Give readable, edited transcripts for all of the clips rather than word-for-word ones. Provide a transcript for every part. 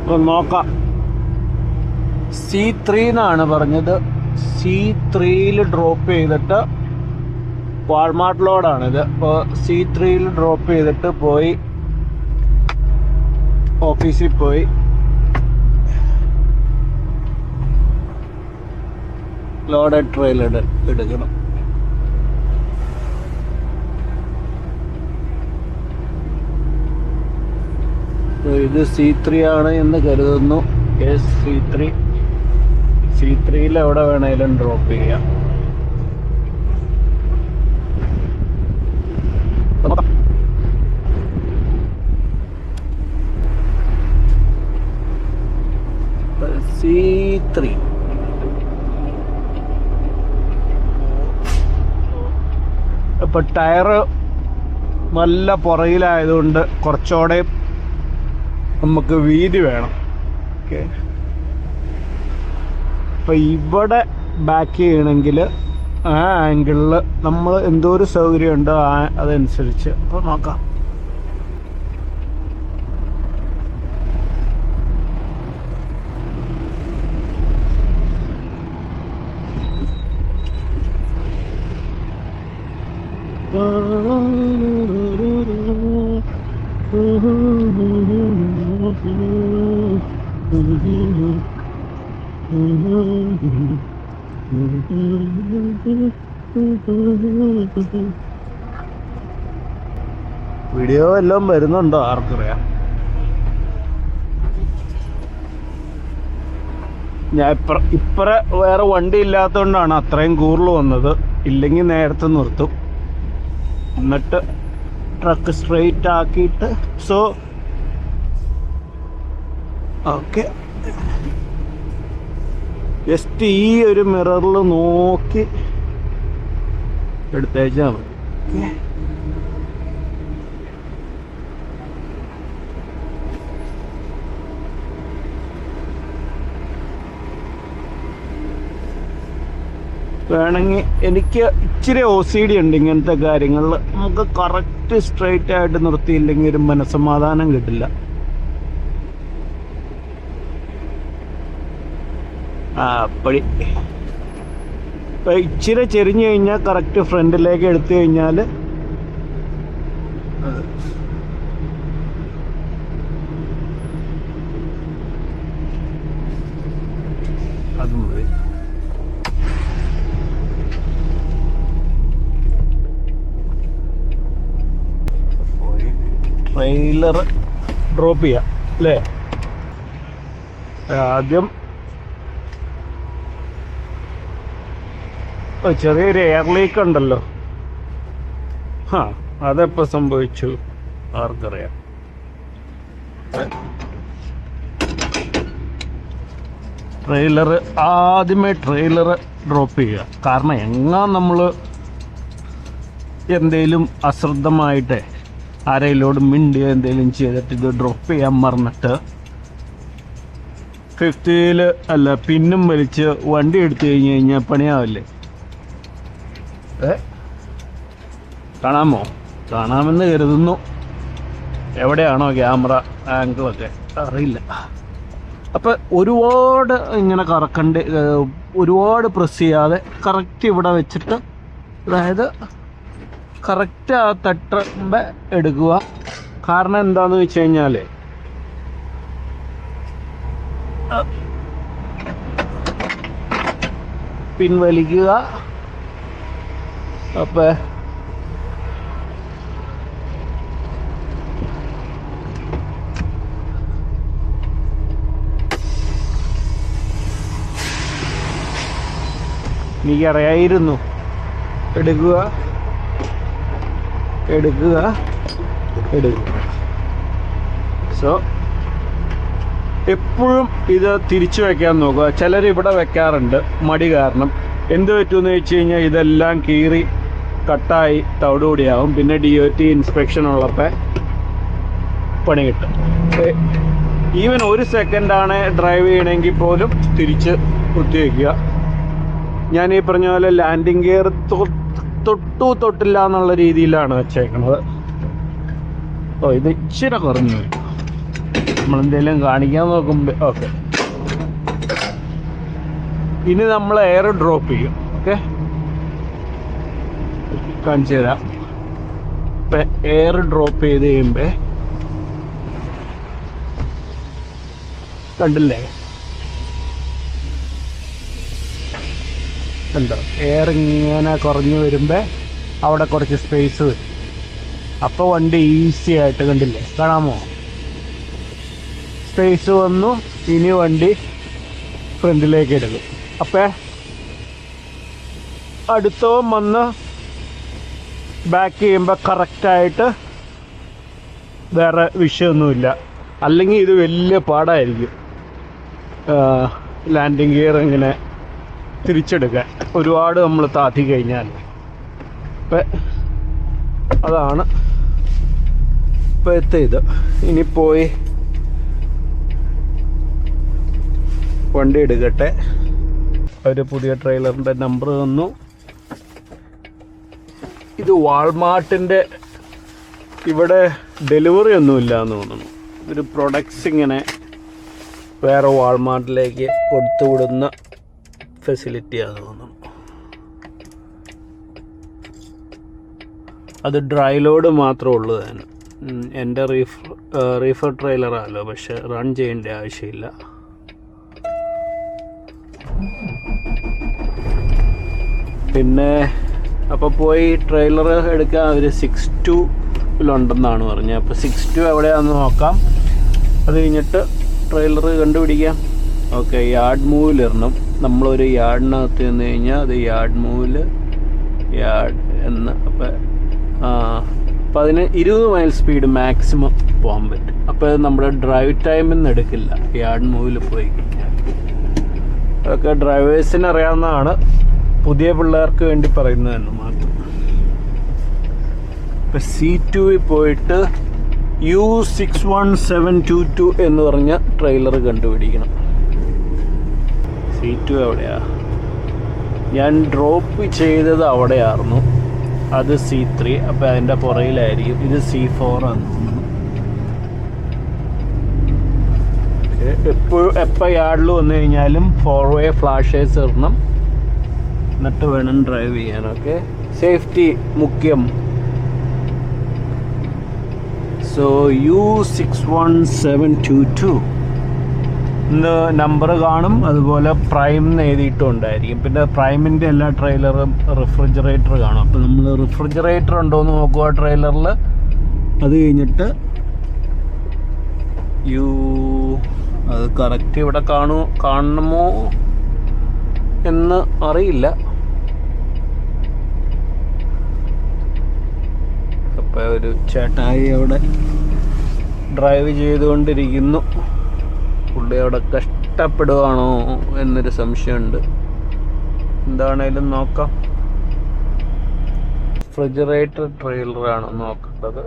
അപ്പം നോക്കാം. C3 എന്നാണ് പറഞ്ഞത്. C3യിൽ ഡ്രോപ്പ് ചെയ്തിട്ട് വാൾമാർട്ട് ലോഡാണിത്. അപ്പോൾ C3യിൽ ഡ്രോപ്പ് ചെയ്തിട്ട് പോയി ഓഫീസിൽ പോയി ലോഡഡ് ട്രെയിൽ എടുക്കണം. ഇത് C3 ആണ് എന്ന് കരുതുന്നു. C3യിൽ എവിടെ വേണേലും ഡ്രോപ്പ് ചെയ്യാം. C3 ഇപ്പൊ ടയറ് നല്ല പുറകിലായതുകൊണ്ട് കുറച്ചുകൂടെ നമുക്ക് വീതി വേണം. ഓക്കെ, അപ്പം ഇവിടെ ബാക്ക് ചെയ്യണമെങ്കിൽ ആ ആംഗിളിൽ നമ്മൾ എന്തോ ഒരു സൗകര്യമുണ്ടോ അതനുസരിച്ച് അപ്പോൾ നോക്കാം. വീഡിയോ എല്ലാം വരുന്നുണ്ടോ ആർക്കറിയാം. ഞാൻ ഇപ്പറ വേറെ വണ്ടി ഇല്ലാത്തതുകൊണ്ടാണ് അത്രയും കൂടുതൽ വന്നത്. ഇല്ലെങ്കിൽ നേരത്തെ നിർത്തും, എന്നിട്ട് ട്രക്ക് സ്ട്രെയിറ്റ് ആക്കിയിട്ട്. സോ ഓക്കെ, ജസ്റ്റ് ഈ ഒരു മിററിൽ നോക്കി എടുത്തേച്ചാൽ മതി. വേണമെങ്കിൽ എനിക്ക് ഇച്ചിരി OCD ഉണ്ട് ഇങ്ങനത്തെ കാര്യങ്ങളിൽ. നമുക്ക് കറക്റ്റ് സ്ട്രെയിറ്റ് ആയിട്ട് നിർത്തിയില്ലെങ്കിൽ ഒരു മനസ്സമാധാനം കിട്ടില്ല. അപ്പഴി ഇപ്പം ഇച്ചിരി ചെരിഞ്ഞു കഴിഞ്ഞാൽ കറക്റ്റ് ഫ്രണ്ടിലേക്ക് എടുത്തു കഴിഞ്ഞാൽ അതും മതി. ട്രെയിലർ ഡ്രോപ്പ് ചെയ്യാം അല്ലേ? ആദ്യം ചെറിയൊരു എയർ ലീക്ക് ഉണ്ടല്ലോ. അതെപ്പോൾ സംഭവിച്ചു ആർക്കറിയാം. ആദ്യമേ ട്രെയിലർ ഡ്രോപ്പ് ചെയ്യുക. കാരണം എങ്ങാ നമ്മൾ എന്തേലും അശ്രദ്ധമായിട്ട് ആരെയിലോട് മിണ്ടിയോ എന്തെങ്കിലും ചെയ്തിട്ട് ഇത് ഡ്രോപ്പ് ചെയ്യാൻ മറന്നിട്ട് 50ൽ അല്ല പിന്നും വലിച്ച് വണ്ടി എടുത്തു കഴിഞ്ഞാൽ പണിയാവില്ലേ? കാണാമോ? കാണാമെന്ന് കരുതുന്നു. എവിടെയാണോ ക്യാമറ ആംഗിളൊക്കെ അറിയില്ല. അപ്പം ഒരുപാട് ഇങ്ങനെ കറക്കണ്ട്, ഒരുപാട് പ്രസ് ചെയ്യാതെ കറക്റ്റ് ഇവിടെ വെച്ചിട്ട്, അതായത് കറക്റ്റ് ആ തട്ടുമ്പ എടുക്കുക. കാരണം എന്താണെന്ന് വെച്ച് കഴിഞ്ഞാൽ പിൻവലിക്കുക. അപ്പം എനിക്കറിയായിരുന്നു. എടുക്കുക. സോ എപ്പോഴും ഇത് തിരിച്ചു വയ്ക്കാൻ നോക്കുക. ചിലർ ഇവിടെ വെക്കാറുണ്ട് മടി കാരണം. എന്ത് പറ്റുമെന്ന് വെച്ച് കഴിഞ്ഞാൽ ഇതെല്ലാം കീറി കട്ടായി തവിടുകൂടിയാവും. പിന്നെ DOT ഇൻസ്പെക്ഷൻ ഉള്ളപ്പോൾ പണി കിട്ടും. ഈവൻ 1 സെക്കൻഡാണ് ഡ്രൈവ് ചെയ്യണമെങ്കിൽ പോലും തിരിച്ച് കുത്തിവെക്കുക. ഞാൻ ഈ പറഞ്ഞ പോലെ ലാൻഡിങ് ഗിയർ തൊട്ടില്ല എന്നുള്ള രീതിയിലാണ് വെച്ചേക്കുന്നത്. ഇത് ഇച്ചിരി കുറഞ്ഞു. നമ്മളെന്തെങ്കിലും കാണിക്കാൻ നോക്കുമ്പോൾ ഓക്കെ. ഇനി നമ്മൾ എയർ ഡ്രോപ്പ് ചെയ്യും. ഓക്കെ, കാണിച്ചു തരാം. ഇപ്പം എയർ ഡ്രോപ്പ് ചെയ്ത് കഴിയുമ്പോൾ കണ്ടില്ലേ, കണ്ടോ എയർ ഇങ്ങനെ കുറഞ്ഞു വരുമ്പോൾ അവിടെ കുറച്ച് സ്പേസ് വരും. അപ്പോൾ വണ്ടി ഈസി ആയിട്ട്, കണ്ടില്ലേ, കാണാമോ, സ്പേസ് വന്നു. ഇനി വണ്ടി ഫ്രണ്ടിലേക്ക് എടുക്കും. അപ്പോൾ അടുത്തവൻ വന്ന് ബാക്ക് ചെയ്യുമ്പോൾ കറക്റ്റായിട്ട് വേറെ വിഷയമൊന്നുമില്ല. അല്ലെങ്കിൽ ഇത് വലിയ പാടായിരിക്കും ലാൻഡിങ് ഗിയർ ഇങ്ങനെ തിരിച്ചെടുക്കാൻ, ഒരുപാട് നമ്മൾ താത്തി കഴിഞ്ഞാൽ. അപ്പം അതാണ് ഇപ്പോഴത്തെ ഇത്. ഇനി പോയി വണ്ടി എടുക്കട്ടെ. ഒരു പുതിയ ട്രെയിലറിൻ്റെ നമ്പർ തന്നു. ഇത് വാൾമാർട്ടിൻ്റെ ഇവിടെ ഡെലിവറി ഒന്നുമില്ല എന്ന് തോന്നുന്നു. ഒരു പ്രൊഡക്ട്സ് ഇങ്ങനെ വേറെ വാൾമാർട്ടിലേക്ക് കൊടുത്തുവിടുന്ന ഫെസിലിറ്റിയാണെന്ന് തോന്നുന്നു. അത് ഡ്രൈ ലോഡ് മാത്രമേ ഉള്ളൂ താൻ. എൻ്റെ റീഫർ ട്രെയിലറാണല്ലോ, പക്ഷെ റൺ ചെയ്യേണ്ട ആവശ്യമില്ല. പിന്നെ അപ്പോൾ പോയി ട്രെയിലർ എടുക്കാൻ അവർ 6.2 പറഞ്ഞത്. അപ്പോൾ 6.2 എവിടെയാണെന്ന് നോക്കാം. അത് കഴിഞ്ഞിട്ട് ട്രെയിലർ കണ്ടുപിടിക്കാം. ഓക്കെ, യാർഡ് മൂവിലിടണം. നമ്മളൊരു യാർഡിനകത്ത് ചെന്ന് കഴിഞ്ഞാൽ അത് യാർഡ് മൂവിൽ യാർഡ് എന്ന്. അപ്പോൾ അതിന് 20 മൈൽ സ്പീഡ് മാക്സിമം പോകാൻ പറ്റും. അപ്പോൾ അത് നമ്മുടെ ഡ്രൈവ് ടൈമിൽ നിന്ന് എടുക്കില്ല യാർഡ് മൂവിൽ പോയി കഴിഞ്ഞാൽ. അതൊക്കെ ഡ്രൈവേഴ്സിന് അറിയാവുന്നതാണ്, പുതിയ പിള്ളേർക്ക് വേണ്ടി പറയുന്നതെന്ന് മാത്രം. ഇപ്പം C2 പോയിട്ട് U61722 എന്ന് പറഞ്ഞ ട്രെയിലർ കണ്ടുപിടിക്കണം. C2 എവിടെയാ? ഞാൻ ഡ്രോപ്പ് ചെയ്തത് അവിടെയായിരുന്നു. അത് C3. അപ്പോൾ അതിൻ്റെ പുറകിലായിരിക്കും. ഇത് C4 ആണ്. എപ്പോൾ യാർഡിൽ വന്നു കഴിഞ്ഞാലും 4-way ഫ്ലാഷേഴ്സ് ഇടണം, എന്നിട്ട് വേണം ഡ്രൈവ് ചെയ്യാൻ. ഓക്കെ, സേഫ്റ്റി മുഖ്യം. സോ U61722 ഇന്ന് നമ്പർ കാണും. അതുപോലെ പ്രൈം എന്ന് എഴുതിയിട്ടുണ്ടായിരിക്കും. പിന്നെ പ്രൈമിൻ്റെ എല്ലാ ട്രെയിലറും റിഫ്രിജറേറ്റർ കാണും. അപ്പോൾ നമ്മൾ റിഫ്രിജറേറ്റർ ഉണ്ടോ എന്ന് നോക്കുക ട്രെയിലറിൽ. അത് കഴിഞ്ഞിട്ട് അത് കറക്റ്റ് ഇവിടെ കാണണമോ എന്ന് അറിയില്ല. അപ്പോൾ ഒരു ചേട്ടായി അവിടെ ഡ്രൈവ് ചെയ്തുകൊണ്ടിരിക്കുന്നു. പുള്ളി അവിടെ കഷ്ടപ്പെടുവാണോ എന്നൊരു സംശയമുണ്ട്. എന്താണേലും നോക്കാം. റെഫ്രിജറേറ്റർ ട്രെയിലറാണ് നോക്കേണ്ടത്.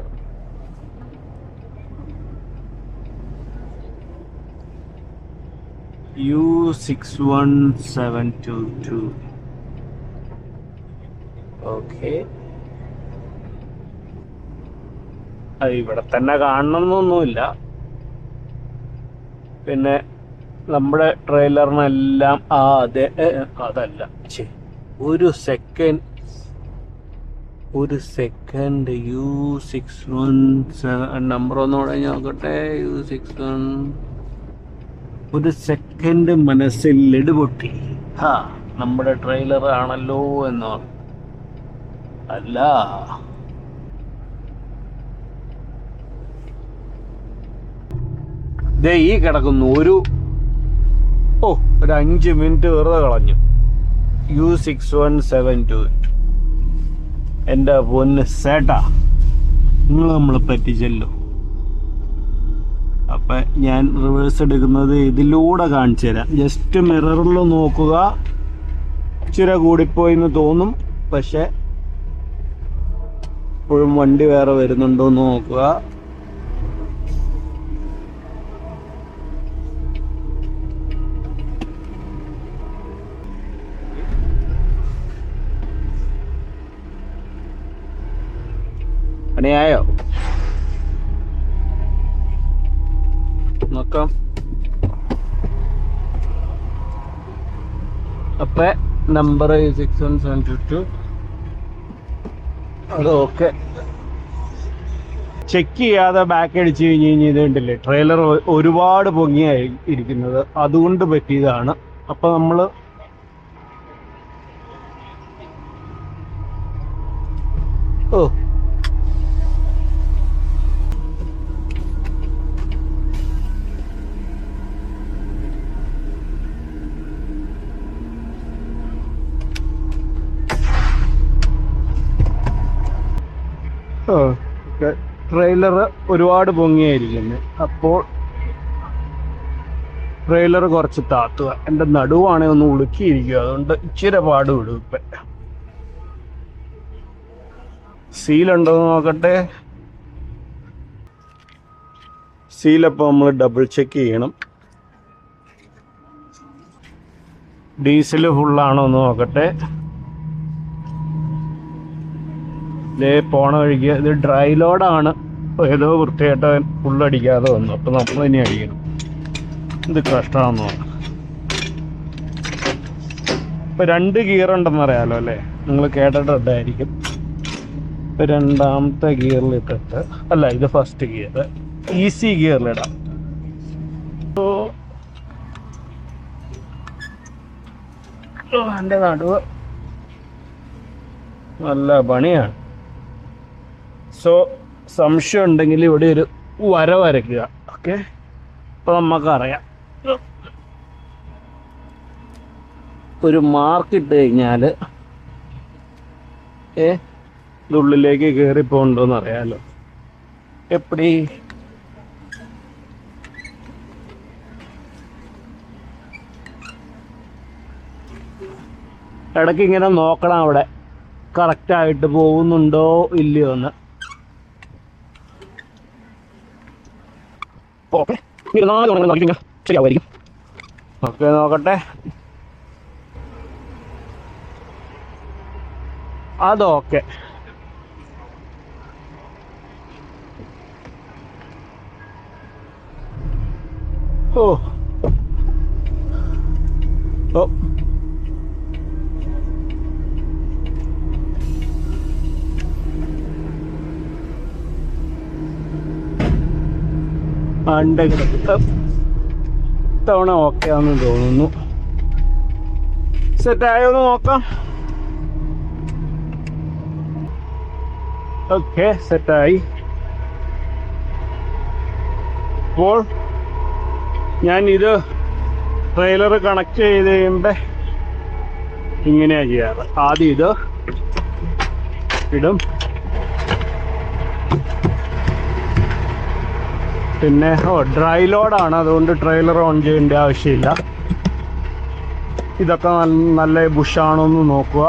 U61722. ഓക്കെ, അത് ഇവിടെ തന്നെ കാണണമെന്നൊന്നുമില്ല. പിന്നെ നമ്മുടെ ട്രെയിലറിനെല്ലാം അതെ, അതല്ല, ഒരു സെക്കൻഡ് U617 നമ്പർ ഒന്നുകൂടെ നോക്കട്ടെ. U61. ഒരു സെക്കൻഡ് മനസ്സിൽ ഇടുപൊട്ടി. നമ്മുടെ ട്രെയിലർ ആണല്ലോ എന്നോ. അല്ല, ദേ ഈ കിടക്കുന്നു. ഒരു 5 മിനിറ്റ് വെറുതെ കളഞ്ഞു. U61722. എൻ്റെ പൊന്ന് സേട്ടാ, നിങ്ങൾ നമ്മളെ പറ്റിച്ചല്ലോ. അപ്പം ഞാൻ റിവേഴ്സ് എടുക്കുന്നത് ഇതിലൂടെ കാണിച്ചു തരാം. ജസ്റ്റ് മിററിൽ നോക്കുക. ഇച്ചിരി കൂടിപ്പോയി എന്ന് തോന്നും, പക്ഷെ ഇപ്പോഴും വണ്ടി വേറെ വരുന്നുണ്ടോ എന്ന് നോക്കുക. പണിയായോ നോക്കാം. അപ്പം നമ്പർ 61722 അത് ഓക്കെ. ചെക്ക് ചെയ്യാതെ ബാക്ക് അടിച്ച് കഴിഞ്ഞ് കഴിഞ്ഞാൽ ഇത് കണ്ടില്ലേ, ട്രെയിലർ ഒരുപാട് പൊങ്ങിയായി ഇരിക്കുന്നത്, അതുകൊണ്ട് പറ്റിയതാണ്. അപ്പം നമ്മൾ ട്രെയിലർ ഒരുപാട് പൊങ്ങിയായിരിക്കുന്നത്. അപ്പോൾ ട്രെയിലർ കുറച്ച് താത്തുക. എൻ്റെ നടുവാണെങ്കിൽ ഒന്ന് ഉളുക്കിയിരിക്കുക, അതുകൊണ്ട് ഇച്ചിരി പാട് വിടും. ഇപ്പം സീലുണ്ടോ എന്ന് നോക്കട്ടെ. സീലപ്പോൾ നമ്മൾ ഡബിൾ ചെക്ക് ചെയ്യണം. ഡീസൽ ഫുള്ളാണോ എന്ന് നോക്കട്ടെ. പോണ വഴിക്ക് ഇത് ഡ്രൈ ലോഡാണ്, ഏതോ വൃത്തിയായിട്ട് ഫുള്ളടിക്കാതെ വന്നു. അപ്പം നമ്മൾ ഇനി അടിക്കണം. ഇത് കഷ്ടമാണെന്ന് തോന്നുന്നു. ഇപ്പം 2 ഗിയർ ഉണ്ടെന്ന് അറിയാലോ അല്ലേ, നിങ്ങൾ കേട്ടിട്ടുണ്ടായിരിക്കും. ഇപ്പം രണ്ടാമത്തെ ഗിയറിലിട്ടിട്ട്, അല്ല ഇത് ഫസ്റ്റ് ഗിയർ, ഈസി ഗിയറിലിടാം. എൻ്റെ നടുവ് നല്ല പണിയാണ്. സോ സംശയം ഉണ്ടെങ്കിൽ ഇവിടെ ഒരു വര വരയ്ക്കുക. ഓക്കെ, അപ്പോൾ നമുക്കറിയാം. ഒരു മാർക്ക് ഇട്ട് കഴിഞ്ഞാൽ ഇതുള്ളിലേക്ക് കയറിപ്പോണ്ടോന്ന് അറിയാലോ. എപ്പടി ഇടയ്ക്ക് ഇങ്ങനെ നോക്കണം അവിടെ കറക്റ്റായിട്ട് പോകുന്നുണ്ടോ ഇല്ലയോ എന്ന്. ഓക്കെ, ശരിയാവുമായിരിക്കും. ഓക്കെ, നോക്കട്ടെ. അതൊക്കെ ഓ ഓ തവണ ഓക്കെ ആണെന്ന് തോന്നുന്നു. സെറ്റായോ എന്ന് നോക്കാം. ഓക്കെ, സെറ്റായി. അപ്പോൾ ഞാനിത് ട്രെയിലർ കണക്ട് ചെയ്ത് കഴിയുമ്പോൾ ഇങ്ങനെയാണ് ചെയ്യാറ്. ആദ്യം ഇത് ഇടും, പിന്നെ ഡ്രൈ ലോഡാണ്, അതുകൊണ്ട് ട്രെയിലർ ഓൺ ചെയ്യേണ്ട ആവശ്യമില്ല. ഇതൊക്കെ നല്ല ബുഷാണോ എന്ന് നോക്കുക,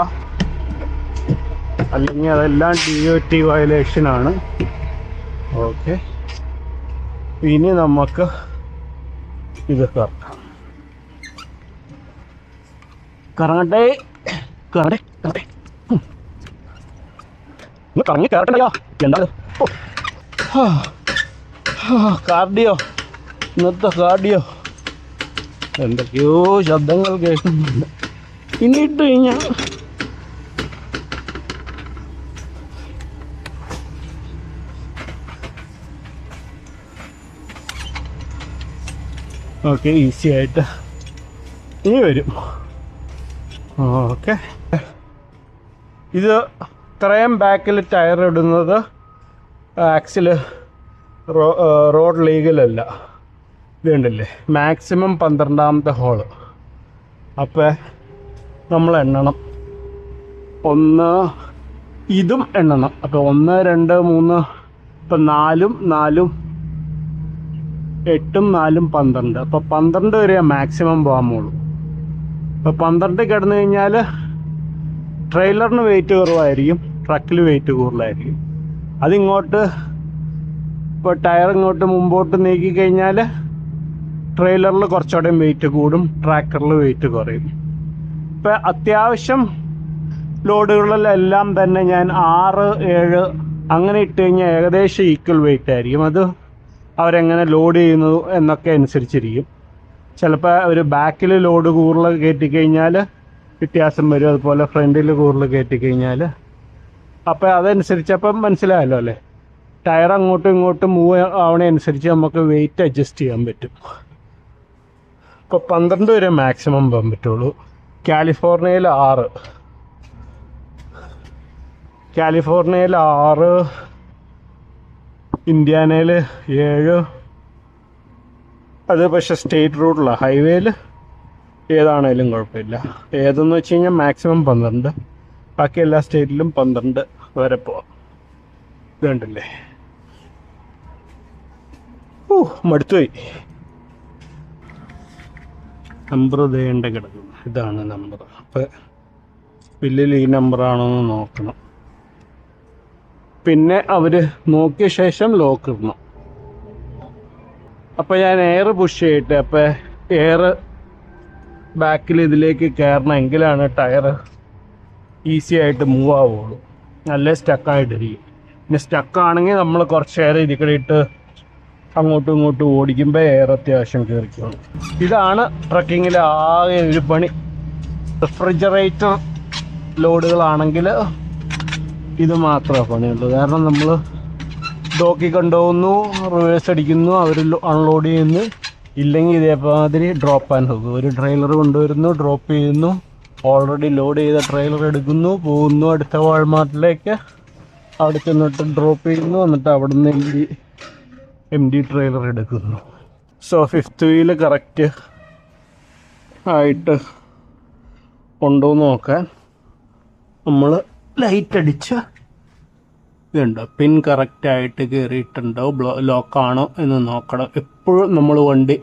അല്ലെങ്കിൽ അതെല്ലാം DOT വയലേഷനാണ്. ഓക്കെ, ഇനി നമുക്ക് ഇത് കറങ്ങട്ടെ കറങ്ങി കയറട്ടയോ എന്താണ് കാർഡിയോ, ഇന്നത്തെ കാർഡിയോ. എന്തൊക്കെയോ ശബ്ദങ്ങൾ കേൾക്കുന്നുണ്ട്. ഇനി ഇട്ട് കഴിഞ്ഞാൽ ഓക്കെ, ഈസി ആയിട്ട് ഇനി വരും. ഓക്കെ, ഇത് ഇത്രയും ബാക്കിൽ ടയർ ഇടുന്നത് ആക്സില് റോഡ് ലീഗലല്ല. ഇത് കണ്ടില്ലേ, മാക്സിമം 12ാമത്തെ ഹോള്. അപ്പം നമ്മൾ എണ്ണണം. ഇതും എണ്ണണം. അപ്പോൾ 1, 2, 3, ഇപ്പം 4, 4, 8, 4, 12. അപ്പോൾ 12 വരെ മാക്സിമം പോകാമുള്ളൂ. അപ്പോൾ 12 കിടന്നു കഴിഞ്ഞാൽ ട്രെയിലറിന് വെയിറ്റ് കുറവായിരിക്കും, ട്രക്കിൽ വെയിറ്റ് കൂടുതലായിരിക്കും. അതിങ്ങോട്ട് ഇപ്പോൾ ടയർ ഇങ്ങോട്ട് മുമ്പോട്ട് നീക്കി കഴിഞ്ഞാൽ ട്രെയിലറിൽ കുറച്ചുകൂടെ വെയിറ്റ് കൂടും, ട്രാക്കറിൽ വെയിറ്റ് കുറയും. ഇപ്പം അത്യാവശ്യം ലോഡുകളിലെല്ലാം തന്നെ ഞാൻ 6, 7 അങ്ങനെ ഇട്ട് കഴിഞ്ഞാൽ ഏകദേശം ഈക്വൽ വെയിറ്റ് ആയിരിക്കും. അത് അവരെങ്ങനെ ലോഡ് ചെയ്യുന്നു എന്നൊക്കെ അനുസരിച്ചിരിക്കും. ചിലപ്പോൾ ഒരു ബാക്കിൽ ലോഡ് കൂടുതൽ കയറ്റിക്കഴിഞ്ഞാൽ വ്യത്യാസം വരും, അതുപോലെ ഫ്രണ്ടിൽ കൂടുതൽ കയറ്റിക്കഴിഞ്ഞാൽ. അപ്പോൾ അതനുസരിച്ച് അപ്പം മനസ്സിലായല്ലോ അല്ലേ, ടയർ അങ്ങോട്ടും ഇങ്ങോട്ടും മൂവ് ആവണനുസരിച്ച് നമുക്ക് വെയിറ്റ് അഡ്ജസ്റ്റ് ചെയ്യാൻ പറ്റും. ഇപ്പോൾ 12 വരെ മാക്സിമം പോകാൻ പറ്റുള്ളൂ. കാലിഫോർണിയയിൽ 6, ഇന്ത്യാനയിൽ 7. അത് പക്ഷേ സ്റ്റേറ്റ് റൂട്ടിലാണ്. ഹൈവേയിൽ ഏതാണേലും കുഴപ്പമില്ല. ഏതെന്ന് വെച്ച് കഴിഞ്ഞാൽ മാക്സിമം 12, ബാക്കി എല്ലാ സ്റ്റേറ്റിലും 12 വരെ പോവാം. ഇത് കണ്ടില്ലേ, മടുത്തുപോയി. നമ്പർ ദേണ്ട കിടക്കുന്നു, ഇതാണ് നമ്പർ. അപ്പോൾ ബില്ലിൽ ഈ നമ്പറാണോ എന്ന് നോക്കണം. പിന്നെ അവർ നോക്കിയ ശേഷം ലോക്ക് ഇടണം. അപ്പോൾ ഞാൻ എയർ പുഷ് ചെയ്യട്ടെ. അപ്പോൾ എയർ ബാക്കിൽ ഇതിലേക്ക് കയറണം, എങ്കിലാണ് ടയർ ഈസി ആയിട്ട് മൂവ് ആവുള്ളൂ. നല്ല സ്റ്റക്കായിട്ടിരിക്കും. പിന്നെ സ്റ്റക്കാണെങ്കിൽ നമ്മൾ കുറച്ച് എയർ ഇതിൽ ഇട്ട് അങ്ങോട്ടും ഇങ്ങോട്ടും ഓടിക്കുമ്പോൾ എയർ അത്യാവശ്യം കയറിക്കണം. ഇതാണ് ട്രക്കിങ്ങിൽ ആകെ ഒരു പണി. റെഫ്രിജറേറ്റർ ലോഡുകളാണെങ്കിൽ ഇത് മാത്രമേ പണിയുള്ളൂ. കാരണം നമ്മൾ ഡോക്കി കൊണ്ടുപോകുന്നു, റിവേഴ്സ് അടിക്കുന്നു, അവർ അൺലോഡ് ചെയ്യുന്നു. ഇല്ലെങ്കിൽ ഇതേമാതിരി ഡ്രോപ്പ് ആൻഡ് ഹുക്ക്. ഒരു ട്രെയിലർ കൊണ്ടുവരുന്നു, ഡ്രോപ്പ് ചെയ്യുന്നു, ഓൾറെഡി ലോഡ് ചെയ്ത ട്രെയിലർ എടുക്കുന്നു, പോകുന്നു അടുത്ത വാൾമാർട്ടിലേക്ക്, അവിടെ ചെന്നിട്ട് ഡ്രോപ്പ് ചെയ്യുന്നു, എന്നിട്ട് അവിടെ നിന്ന് എം ഡി ട്രെയിലർ എടുക്കുന്നു. സോ 5th വീല് കറക്റ്റ് ആയിട്ട് ഉണ്ടോ എന്ന് നോക്കാൻ നമ്മൾ ലൈറ്റ് അടിച്ച് ഇതുണ്ടോ, പിൻ കറക്റ്റായിട്ട് കയറിയിട്ടുണ്ടോ, ലോക്കാണോ എന്ന് നോക്കണം. എപ്പോഴും നമ്മൾ വണ്ടി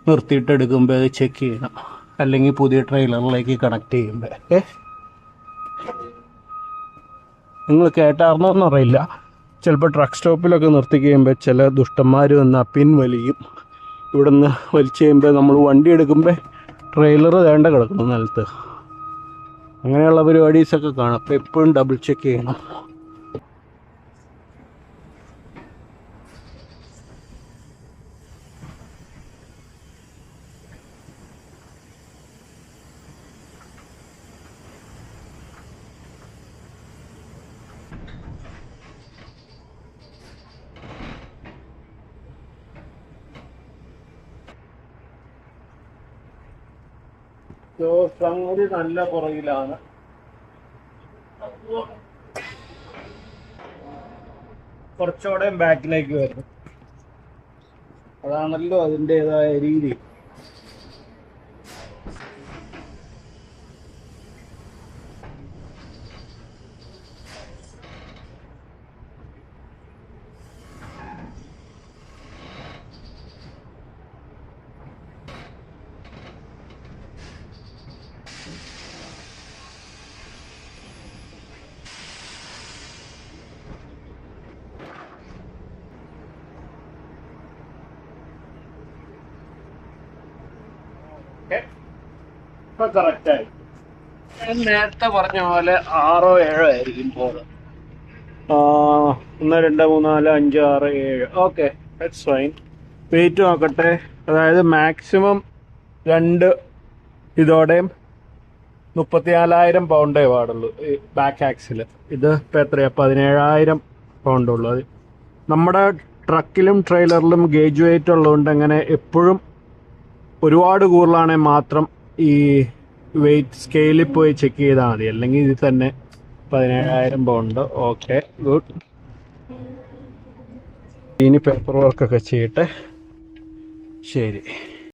നിർത്തിയിട്ട് എടുക്കുമ്പോൾ അത് ചെക്ക് ചെയ്യണം, അല്ലെങ്കിൽ പുതിയ ട്രെയിലറിലേക്ക് കണക്ട് ചെയ്യുമ്പോൾ. നിങ്ങൾ കേട്ടാർന്നോന്നറിയില്ല, ചിലപ്പോൾ ട്രക്ക് സ്റ്റോപ്പിലൊക്കെ നിർത്തി കഴിയുമ്പോൾ ചില ദുഷ്ടന്മാർ വന്ന് ആ പിൻ വലിയും. ഇവിടെ നിന്ന് വലിച്ചു കഴിയുമ്പോൾ നമ്മൾ വണ്ടി എടുക്കുമ്പോൾ ട്രെയിലർ വേണ്ട കിടക്കണം നിലത്ത്. അങ്ങനെയുള്ള പരിപാടീസൊക്കെ കാണാം. അപ്പോൾ എപ്പോഴും ഡബിൾ ചെക്ക് ചെയ്യണം. സംഗതി നല്ല പുറകിലാണ്. കുറച്ചുകൂടെ ബാക്കിലേക്ക് വരും. അതാണല്ലോ അതിൻ്റെതായ രീതി. ഇപ്പൊ കറക്റ്റായി. ഞാൻ നേരത്തെ പറഞ്ഞ പോലെ 6 or 7 ആയിരിക്കും പോള്. 1 2 3 4 5 6 7. Okay, that's fine. വെയിറ്റ് നോക്കട്ടെ. അതായത് മാക്സിമം 2 ഇതോടെയും 34,000 പൗണ്ടേ പാടുള്ളൂ ഈ ബാക്ക് ആക്സിൽ. ഇത് ഇപ്പം എത്രയാണ്? 17,000 പൗണ്ടുള്ളൂ. അത് നമ്മുടെ ട്രക്കിലും ട്രെയിലറിലും ഗേജ് വെയിറ്റ് ഉള്ളതുകൊണ്ട് അങ്ങനെ എപ്പോഴും ഒരുപാട് കൂടുതലാണെങ്കിൽ മാത്രം ഈ വെയിറ്റ് സ്കെയിലിൽ പോയി ചെക്ക് ചെയ്താൽ മതി. അല്ലെങ്കിൽ ഇതിൽ തന്നെ 17,000 പൗണ്ട്. Okay, good. ഇനി പേപ്പർ വർക്കൊക്കെ ചെയ്യട്ടെ. ശരി.